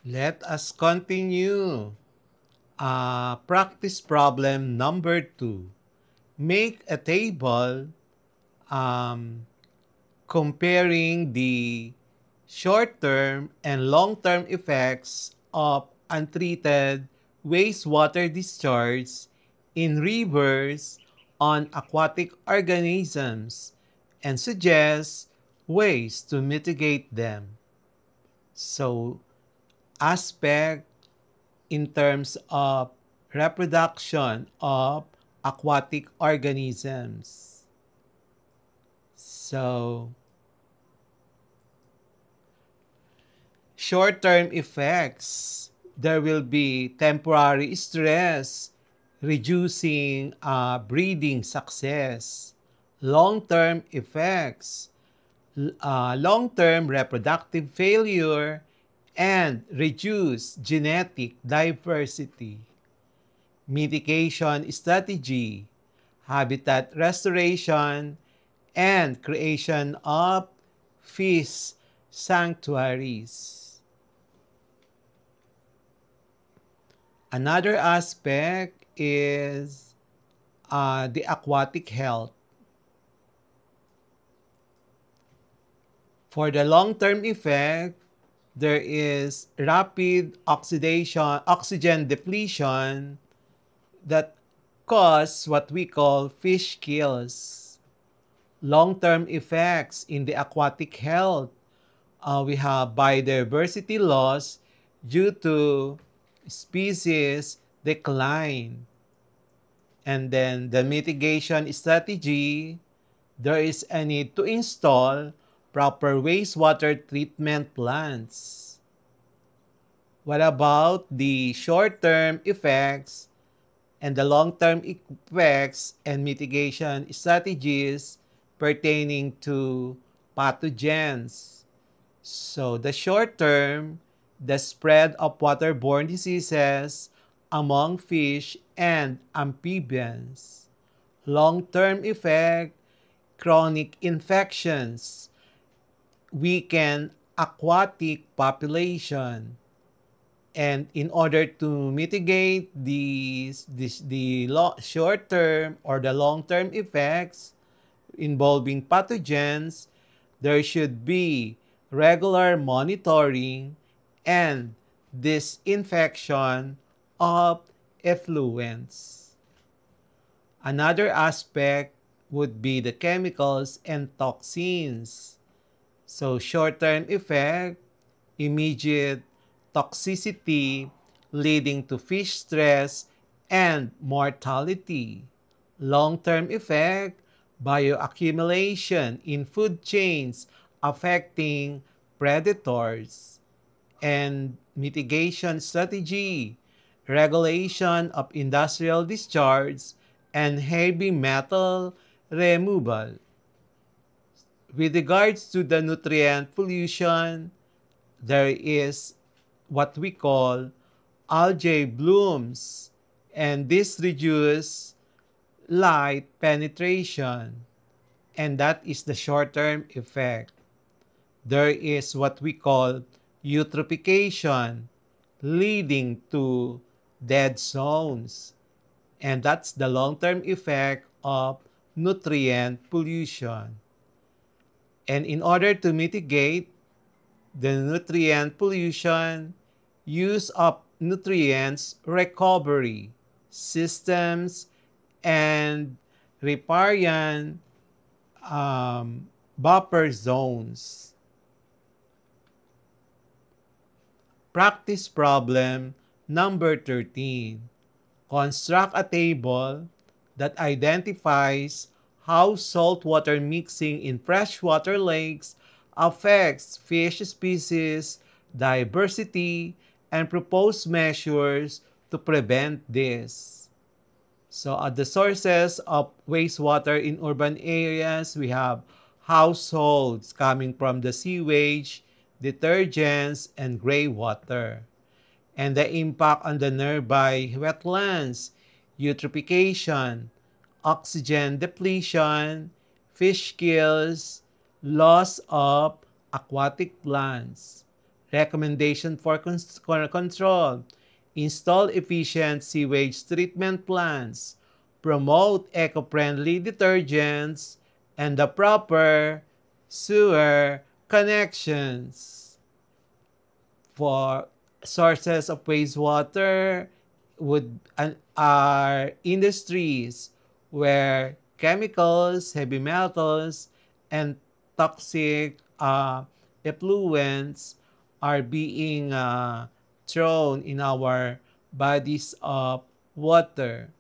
Let us continue. Practice problem number 2. Make a table um, comparing the short-term and long-term effects of untreated wastewater discharge in rivers on aquatic organisms and suggest ways to mitigate them. So, aspect in terms of reproduction of aquatic organisms. So, short-term effects, there will be temporary stress, reducing breeding success. Long-term effects, long-term reproductive failure, and reduce genetic diversity. Mitigation strategy, habitat restoration, and creation of fish sanctuaries. Another aspect is the aquatic health. For the long-term effect, there is rapid oxygen depletion that cause what we call fish kills. Long-term effects in the aquatic health, we have biodiversity loss due to species decline. And then the mitigation strategy, there is a need to install proper wastewater treatment plants. What about the short-term effects and the long-term effects and mitigation strategies pertaining to pathogens? So the short term, the spread of waterborne diseases among fish and amphibians. Long-term effect, chronic infections, weaken aquatic population. And in order to mitigate the short-term or the long-term effects involving pathogens, there should be regular monitoring and disinfection of effluents. Another aspect would be the chemicals and toxins. So short-term effect, immediate toxicity leading to fish stress and mortality. Long-term effect, bioaccumulation in food chains affecting predators. And mitigation strategy, regulation of industrial discharge, and heavy metal removal. With regards to the nutrient pollution, there is what we call algae blooms, and this reduces light penetration, and that is the short-term effect. There is what we call eutrophication, leading to dead zones, and that's the long-term effect of nutrient pollution. And in order to mitigate the nutrient pollution, use of nutrients recovery systems, and riparian buffer zones. Practice problem number 13. Construct a table that identifies how saltwater mixing in freshwater lakes affects fish species diversity and propose measures to prevent this. So at the sources of wastewater in urban areas, we have households coming from the sewage, detergents, and gray water. And the impact on the nearby wetlands, eutrophication, oxygen depletion, fish kills, loss of aquatic plants. Recommendation for control: install efficient sewage treatment plants, promote eco-friendly detergents, and the proper sewer connections. For sources of wastewater are industries where chemicals, heavy metals, and toxic effluents are being thrown in our bodies of water.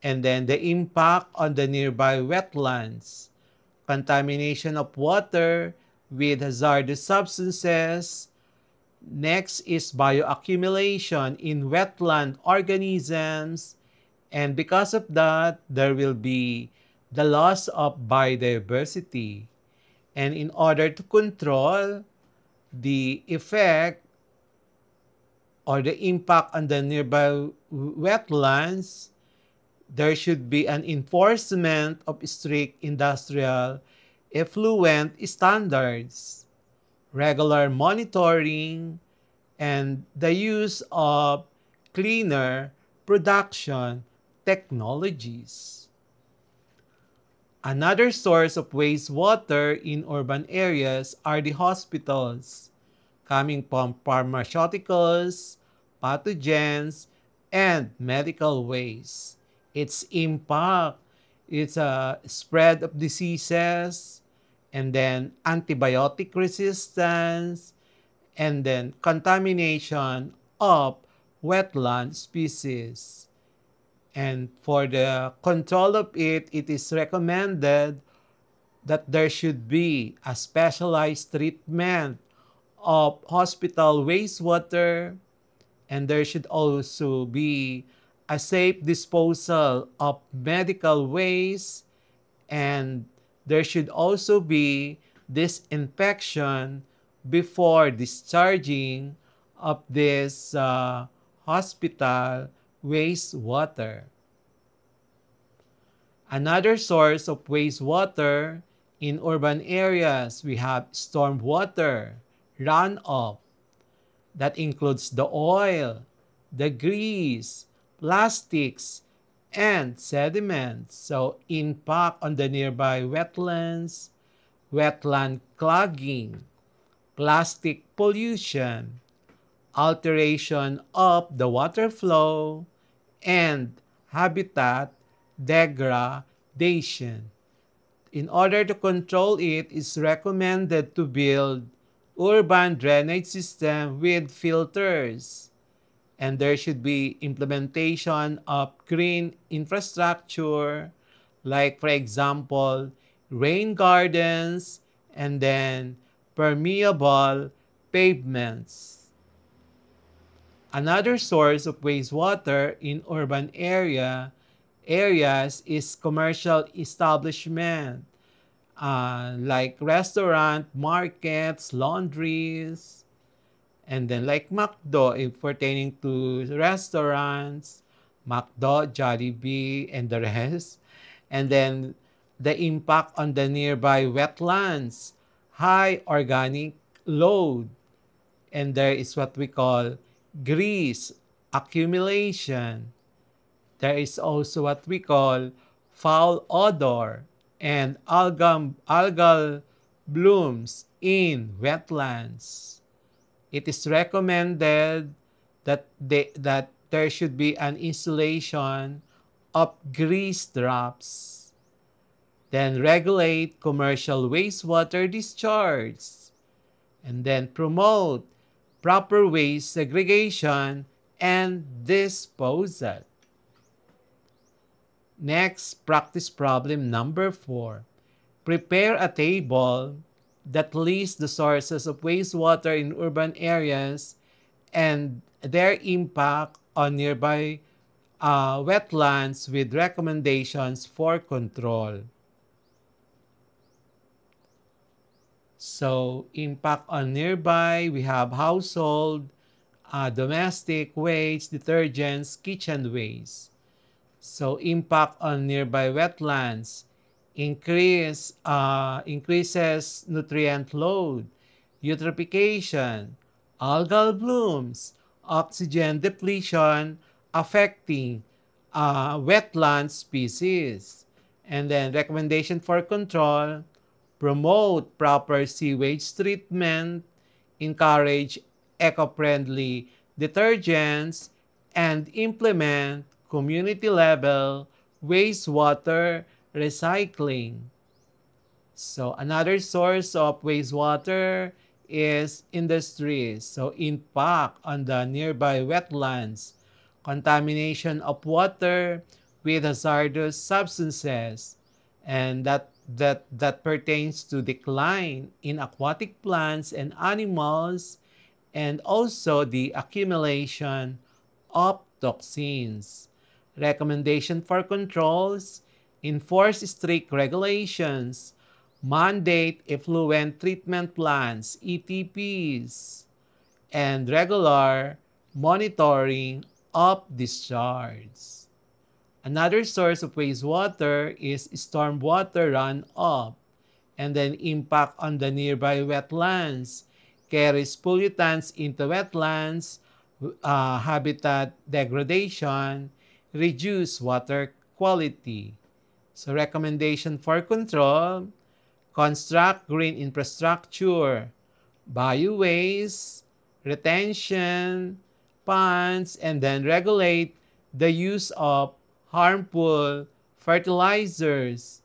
And then the impact on the nearby wetlands, contamination of water with hazardous substances. Next is bioaccumulation in wetland organisms, and because of that, there will be the loss of biodiversity. And in order to control the effect or the impact on the nearby wetlands, there should be an enforcement of strict industrial effluent standards, regular monitoring, and the use of cleaner production technologies. Another source of wastewater in urban areas are the hospitals, coming from pharmaceuticals, pathogens, and medical waste. Its impact, its spread of diseases, and then antibiotic resistance, and then contamination of wetland species. And for the control of it, it is recommended that there should be a specialized treatment of hospital wastewater, and there should also be a safe disposal of medical waste, and there should also be disinfection before discharging of this hospital wastewater. Another source of wastewater in urban areas, we have stormwater runoff. That includes the oil, the grease, plastics, and sediments. So impact on the nearby wetlands, wetland clogging, plastic pollution, alteration of the water flow, and habitat degradation. In order to control it, it's recommended to build urban drainage system with filters. And there should be implementation of green infrastructure, like for example, rain gardens, and then permeable pavements. Another source of wastewater in urban areas is commercial establishment, like restaurant, markets, laundries, and then like McDo, if pertaining to restaurants, McDo, Jollibee, and the rest. And then the impact on the nearby wetlands, high organic load, and there is what we call grease accumulation. There is also what we call foul odor and algal blooms in wetlands. It is recommended that there should be an installation of grease traps. Then regulate commercial wastewater discharge. And then promote proper waste segregation and disposal. Next, practice problem number 4. Prepare a table that lists the sources of wastewater in urban areas and their impact on nearby wetlands with recommendations for control. So, impact on nearby, we have household, domestic waste, detergents, kitchen waste. So, impact on nearby wetlands, increases nutrient load, eutrophication, algal blooms, oxygen depletion affecting wetland species. And then recommendation for control, promote proper sewage treatment, encourage eco-friendly detergents, and implement community-level wastewater recycling. So another source of wastewater is industries. So impact on the nearby wetlands, contamination of water with hazardous substances, and that pertains to decline in aquatic plants and animals, and also the accumulation of toxins. Recommendation for controls, enforce strict regulations, mandate effluent treatment plants, ETPs, and regular monitoring of discharge. Another source of wastewater is stormwater runoff, and then impact on the nearby wetlands, carries pollutants into wetlands, habitat degradation, reduce water quality. So recommendation for control, construct green infrastructure, biowaste, retention, ponds, and then regulate the use of harmful fertilizers,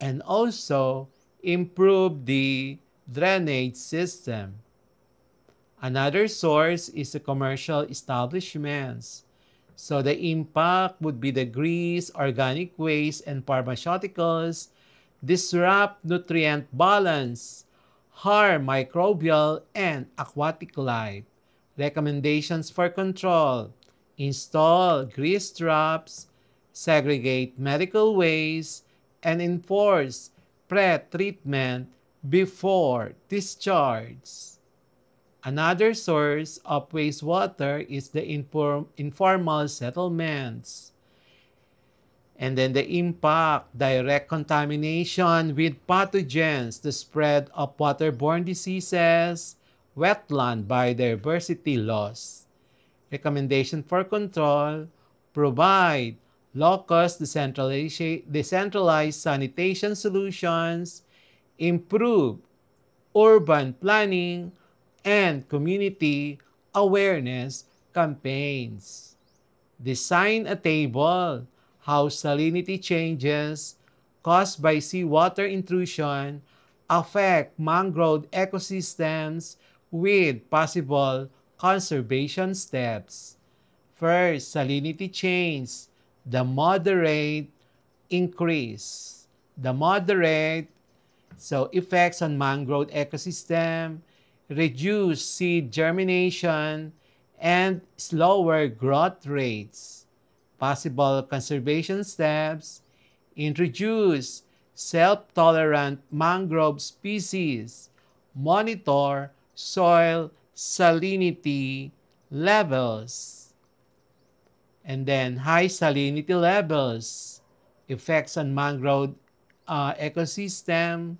and also improve the drainage system. Another source is the commercial establishments. So the impact would be the grease, organic waste, and pharmaceuticals disrupt nutrient balance, harm microbial and aquatic life. Recommendations for control, install grease traps, segregate medical waste, and enforce pre-treatment before discharge. Another source of wastewater is the informal settlements. And then the impact, direct contamination with pathogens, the spread of waterborne diseases, wetland biodiversity loss. Recommendation for control, provide low-cost decentralized sanitation solutions, improve urban planning, and community awareness campaigns. Design a table how salinity changes caused by seawater intrusion affect mangrove ecosystems with possible conservation steps. First, salinity change, the moderate increase. The moderate, so effects on mangrove ecosystem, reduce seed germination, and slower growth rates. Possible conservation steps, introduce self-tolerant mangrove species, monitor soil salinity levels, and then high salinity levels, effects on mangrove ecosystem,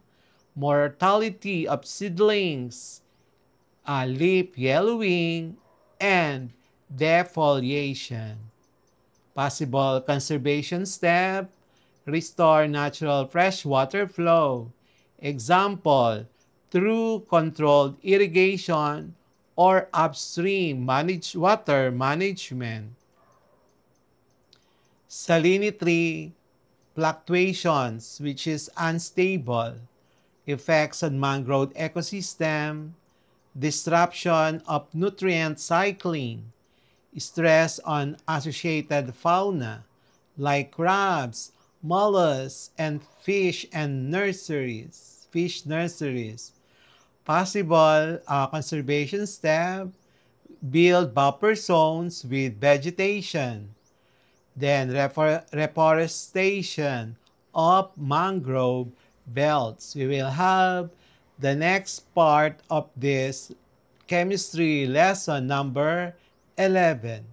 mortality of seedlings, leaf yellowing, and defoliation. Possible conservation step, restore natural freshwater flow. Example, through controlled irrigation or upstream water management. Salinity fluctuations, which is unstable, effects on mangrove ecosystem, disruption of nutrient cycling, stress on associated fauna like crabs, mollusks, and fish nurseries. Possible conservation step, build buffer zones with vegetation. Then reforestation of mangrove belts. We will have the next part of this chemistry lesson number 11.